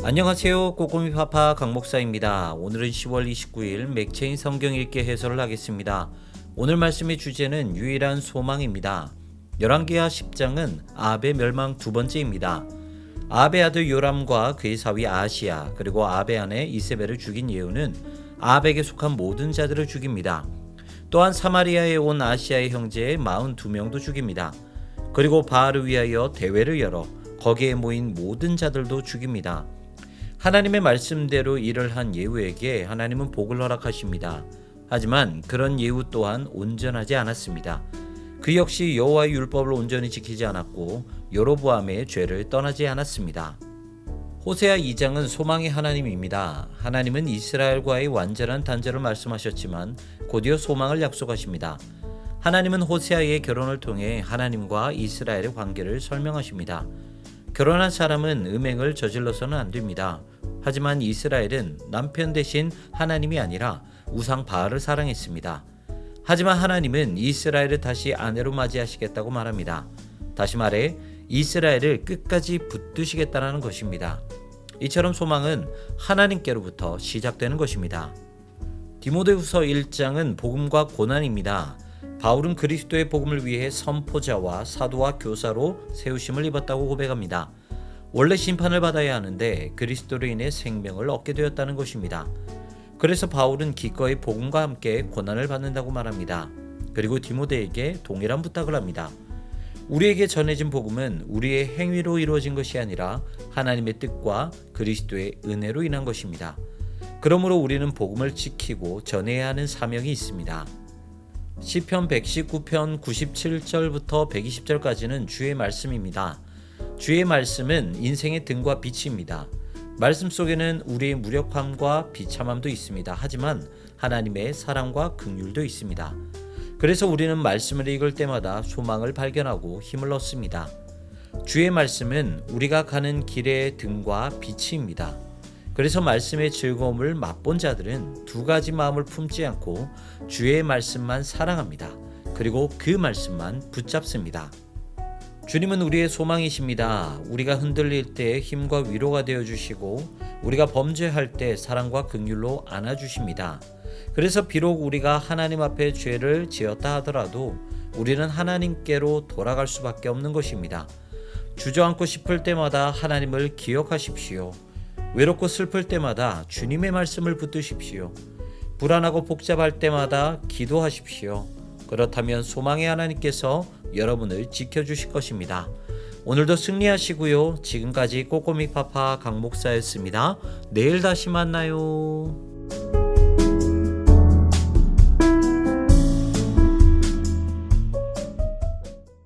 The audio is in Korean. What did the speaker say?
안녕하세요. 꼬꼬미 파파 강 목사입니다. 오늘은 10월 29일 맥체인 성경 읽기 해설을 하겠습니다. 오늘 말씀의 주제는 유일한 소망입니다. 열왕기하 10장은 아합의 멸망 두 번째입니다. 아합의 아들 요람과 그의 사위 아하시야 그리고 아합의 아내 이세벨을 죽인 예후는 아합에게 속한 모든 자들을 죽입니다. 또한 사마리아에 온 아하시야의 형제 42명도 죽입니다. 그리고 바알을 위하여 대회를 열어 거기에 모인 모든 자들도 죽입니다. 하나님의 말씀대로 일을 한 예후에게 하나님은 복을 허락하십니다. 하지만 그런 예후 또한 온전하지 않았습니다. 그 역시 여호와의 율법을 온전히 지키지 않았고 여로보암의 죄를 떠나지 않았습니다. 호세아 2장은 소망의 하나님입니다. 하나님은 이스라엘과의 완전한 단절을 말씀하셨지만 곧이어 소망을 약속하십니다. 하나님은 호세아의 결혼을 통해 하나님과 이스라엘의 관계를 설명하십니다. 결혼한 사람은 음행을 저질러서는 안 됩니다. 하지만 이스라엘은 남편 대신 하나님이 아니라 우상 바알을 사랑했습니다. 하지만 하나님은 이스라엘을 다시 아내로 맞이하시겠다고 말합니다. 다시 말해 이스라엘을 끝까지 붙드시겠다는 것입니다. 이처럼 소망은 하나님께로부터 시작되는 것입니다. 디모데후서 1장은 복음과 고난입니다. 바울은 그리스도의 복음을 위해 선포자와 사도와 교사로 세우심을 입었다고 고백합니다. 원래 심판을 받아야 하는데 그리스도로 인해 생명을 얻게 되었다는 것입니다. 그래서 바울은 기꺼이 복음과 함께 고난을 받는다고 말합니다. 그리고 디모데에게 동일한 부탁을 합니다. 우리에게 전해진 복음은 우리의 행위로 이루어진 것이 아니라 하나님의 뜻과 그리스도의 은혜로 인한 것입니다. 그러므로 우리는 복음을 지키고 전해야 하는 사명이 있습니다. 시편 119편 97절부터 120절까지는 주의 말씀입니다. 주의 말씀은 인생의 등과 빛입니다. 말씀 속에는 우리의 무력함과 비참함도 있습니다. 하지만 하나님의 사랑과 긍휼도 있습니다. 그래서 우리는 말씀을 읽을 때마다 소망을 발견하고 힘을 얻습니다. 주의 말씀은 우리가 가는 길의 등과 빛입니다. 그래서 말씀의 즐거움을 맛본 자들은 두 가지 마음을 품지 않고 주의 말씀만 사랑합니다. 그리고 그 말씀만 붙잡습니다. 주님은 우리의 소망이십니다. 우리가 흔들릴 때 힘과 위로가 되어주시고 우리가 범죄할 때 사랑과 긍휼로 안아주십니다. 그래서 비록 우리가 하나님 앞에 죄를 지었다 하더라도 우리는 하나님께로 돌아갈 수밖에 없는 것입니다. 주저앉고 싶을 때마다 하나님을 기억하십시오. 외롭고 슬플 때마다 주님의 말씀을 붙드십시오. 불안하고 복잡할 때마다 기도하십시오. 그렇다면 소망의 하나님께서 여러분을 지켜주실 것입니다. 오늘도 승리하시고요. 지금까지 꼬꼬미 파파 강 목사였습니다. 내일 다시 만나요.